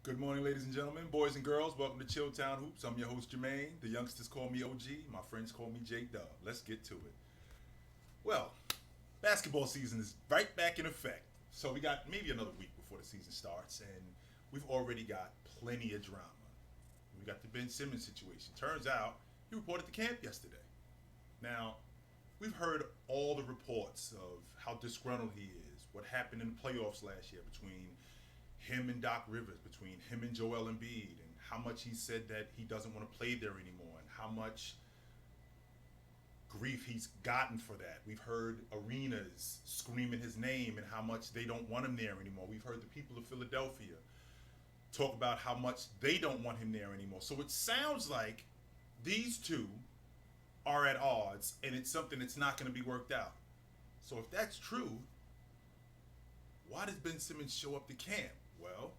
Good morning, ladies and gentlemen, boys and girls. Welcome to Chilltown Hoops. I'm your host, Jermaine. The youngsters call me OG. My friends call me J Dub. Let's get to it. Well, basketball season is right back in effect. So we got maybe another week before the season starts, and we've already got plenty of drama. We got the Ben Simmons situation. Turns out he reported to camp yesterday. Now, we've heard all the reports of how disgruntled he is, what happened in the playoffs last year between him and Doc Rivers, between him and Joel Embiid, and how much he said that he doesn't want to play there anymore, and how much grief he's gotten for that. We've heard arenas screaming his name and how much they don't want him there anymore. We've heard the people of Philadelphia talk about how much they don't want him there anymore. So it sounds like these two are at odds, and it's something that's not going to be worked out. So if that's true, why does Ben Simmons show up to camp? Well,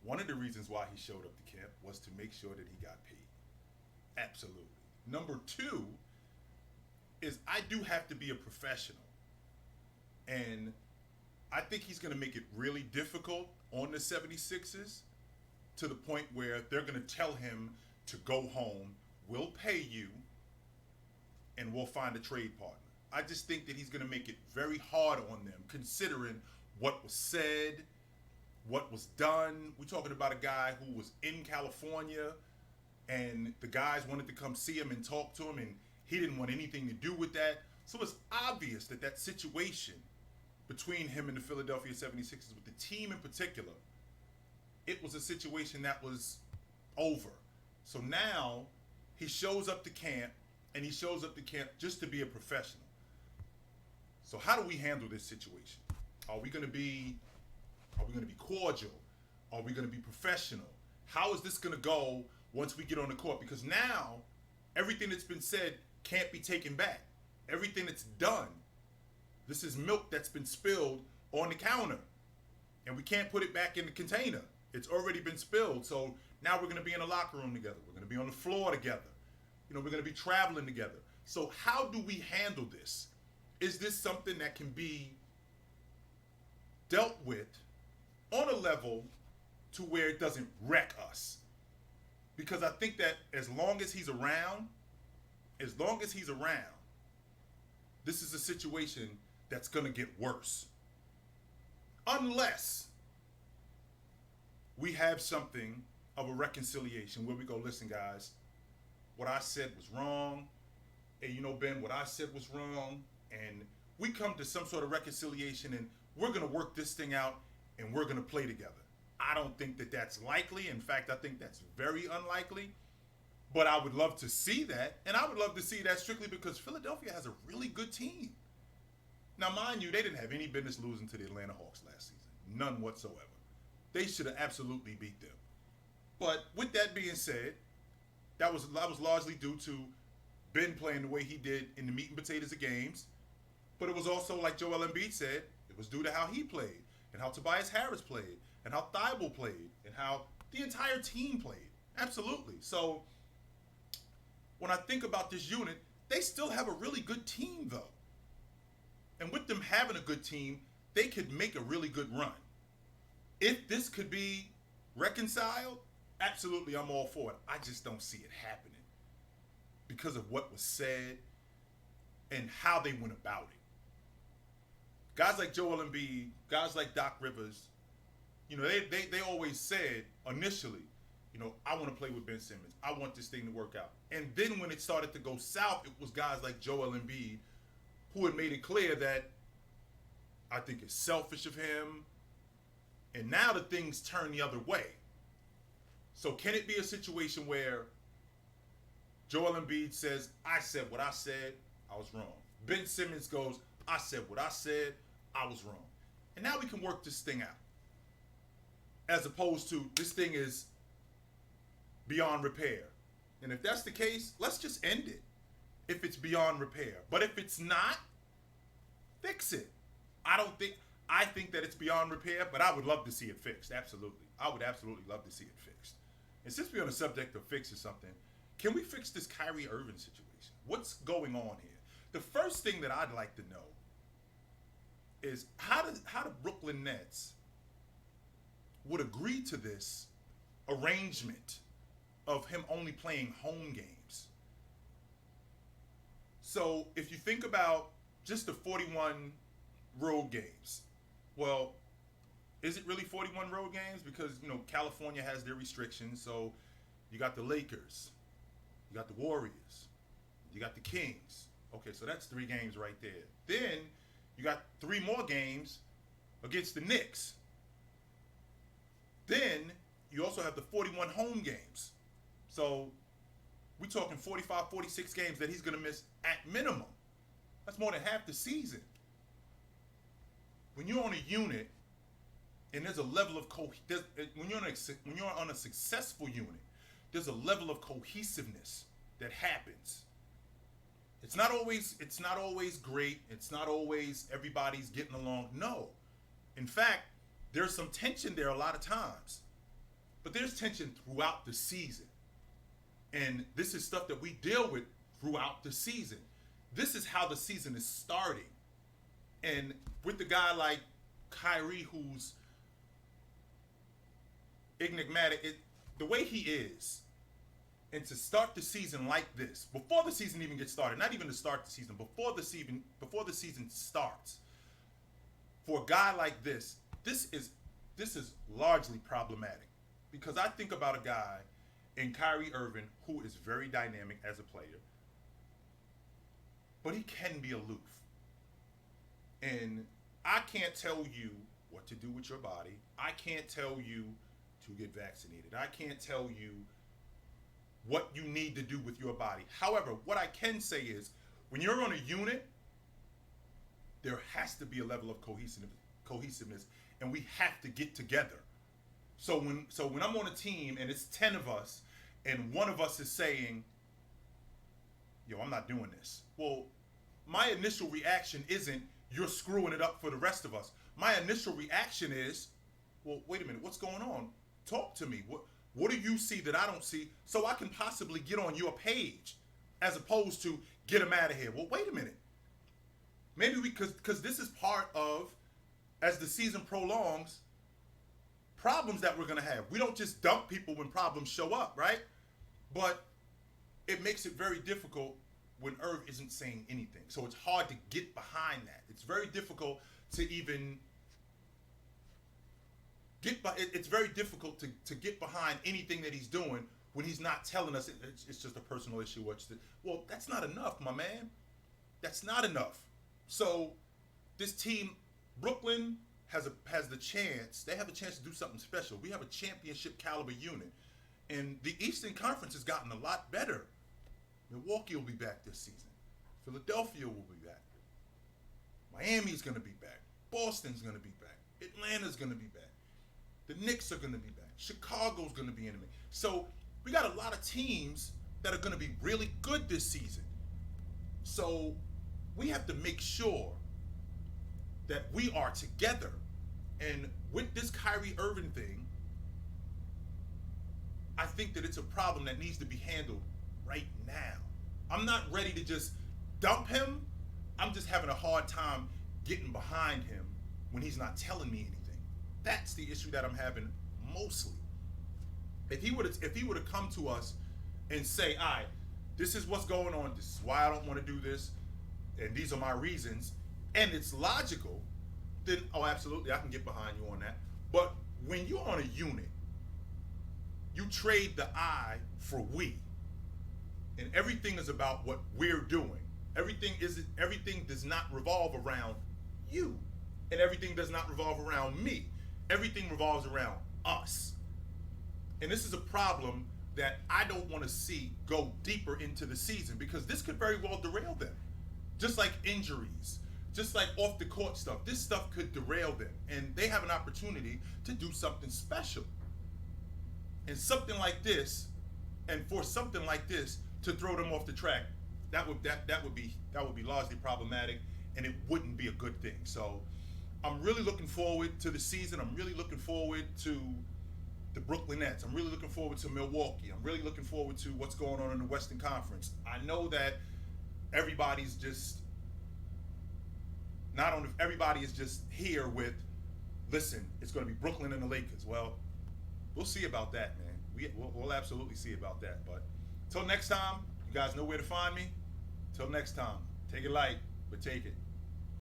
one of the reasons why he showed up to camp was to make sure that he got paid. Absolutely. Number two is I do have to be a professional. And I think he's going to make it really difficult on the 76ers to the point where they're going to tell him to go home, we'll pay you, and we'll find a trade partner. I just think that he's going to make it very hard on them, considering what was said, what was done. We're talking about a guy who was in California, and the guys wanted to come see him and talk to him, and he didn't want anything to do with that. So it's obvious that that situation between him and the Philadelphia 76ers, with the team in particular, it was a situation that was over. So now he shows up to camp, and he shows up to camp just to be a professional. So how do we handle this situation? Are we going to be cordial? Are we going to be professional? How is this going to go once we get on the court? Because now everything that's been said can't be taken back. Everything that's done, this is milk that's been spilled on the counter, and we can't put it back in the container. It's already been spilled. So now we're going to be in a locker room together. We're going to be on the floor together. We're going to be traveling together. So how do we handle this? Is this something that can be dealt with on a level to where it doesn't wreck us? Because I think that as long as he's around, this is a situation that's going to get worse. Unless we have something of a reconciliation where we go, listen, guys, what I said was wrong. And Ben, what I said was wrong. And we come to some sort of reconciliation, and we're going to work this thing out, and we're going to play together. I don't think that that's likely. In fact, I think that's very unlikely. But I would love to see that. And I would love to see that strictly because Philadelphia has a really good team. Now, mind you, they didn't have any business losing to the Atlanta Hawks last season. None whatsoever. They should have absolutely beat them. But with that being said, that was largely due to Ben playing the way he did in the meat and potatoes of games. But it was also, like Joel Embiid said, it was due to how he played, and how Tobias Harris played, and how Thibault played, and how the entire team played. Absolutely. So when I think about this unit, they still have a really good team, though. And with them having a good team, they could make a really good run. If this could be reconciled, absolutely, I'm all for it. I just don't see it happening because of what was said and how they went about it. Guys like Joel Embiid, guys like Doc Rivers, they always said initially, I want to play with Ben Simmons. I want this thing to work out. And then when it started to go south, it was guys like Joel Embiid who had made it clear that I think it's selfish of him. And now the things turn the other way. So can it be a situation where Joel Embiid says, I said what I said, I was wrong. Ben Simmons goes, I said what I said, I was wrong. And now we can work this thing out. As opposed to this thing is beyond repair. And if that's the case, let's just end it. If it's beyond repair. But if it's not, fix it. I think that it's beyond repair, but I would love to see it fixed. Absolutely. I would absolutely love to see it fixed. And since we're on the subject of fixing something, can we fix this Kyrie Irving situation? What's going on here? The first thing that I'd like to know is how the Brooklyn Nets would agree to this arrangement of him only playing home games. So if you think about just the 41 road games, well, is it really 41 road games? Because, California has their restrictions. So you got the Lakers, you got the Warriors, you got the Kings. Okay, so that's 3 games right there. Then you got 3 more games against the Knicks. Then you also have the 41 home games. So we're talking 45, 46 games that he's going to miss at minimum. That's more than half the season. When you're on a unit and there's a level of when you're on a successful unit, there's a level of cohesiveness that happens. It's not always great. It's not always everybody's getting along. No. In fact, there's some tension there a lot of times. But there's tension throughout the season. And this is stuff that we deal with throughout the season. This is how the season is starting. And with the guy like Kyrie, who's enigmatic, the way he is, and to start the season like this, before the season even gets started, not even to start the season, before the season starts, for a guy like this is largely problematic. Because I think about a guy in Kyrie Irving who is very dynamic as a player, but he can be aloof. And I can't tell you what to do with your body. I can't tell you to get vaccinated. I can't tell you what you need to do with your body. However, what I can say is, when you're on a unit, there has to be a level of cohesiveness, and we have to get together. So when I'm on a team and it's 10 of us, and one of us is saying, "Yo, I'm not doing this." Well, my initial reaction isn't, "You're screwing it up for the rest of us." My initial reaction is, "Well, wait a minute, what's going on? Talk to me. What do you see that I don't see, so I can possibly get on your page," as opposed to "get him out of here." Well, wait a minute. Maybe because this is part of, as the season prolongs, problems that we're going to have. We don't just dump people when problems show up, right? But it makes it very difficult when Irv isn't saying anything. So it's hard to get behind that. It's very difficult to even it's very difficult to get behind anything that he's doing when he's not telling us it's just a personal issue. Well, that's not enough, my man. That's not enough. So this team, Brooklyn, has the chance. They have a chance to do something special. We have a championship caliber unit, and the Eastern Conference has gotten a lot better. Milwaukee will be back this season. Philadelphia will be back. Miami's going to be back. Boston's going to be back. Atlanta's going to be back. The Knicks are going to be back. Chicago's going to be in it. So we got a lot of teams that are going to be really good this season. So we have to make sure that we are together. And with this Kyrie Irving thing, I think that it's a problem that needs to be handled right now. I'm not ready to just dump him. I'm just having a hard time getting behind him when he's not telling me anything. That's the issue that I'm having mostly. If he would have come to us and say, "All right, this is what's going on. This is why I don't want to do this, and these are my reasons," and it's logical, then absolutely, I can get behind you on that. But when you're on a unit, you trade the I for we, and everything is about what we're doing. Everything does not revolve around you, and everything does not revolve around me. Everything revolves around us. And this is a problem that I don't want to see go deeper into the season, because this could very well derail them. Just like injuries, just like off the court stuff. This stuff could derail them, and they have an opportunity to do something special. And something like this, and for something like this to throw them off the track, that would be largely problematic, and it wouldn't be a good thing. So I'm really looking forward to the season. I'm really looking forward to the Brooklyn Nets. I'm really looking forward to Milwaukee. I'm really looking forward to what's going on in the Western Conference. I know that everybody is just here with listen, it's going to be Brooklyn and the Lakers. Well, we'll see about that, man. We'll absolutely see about that. But until next time, you guys know where to find me. Till next time, take it light, but take it.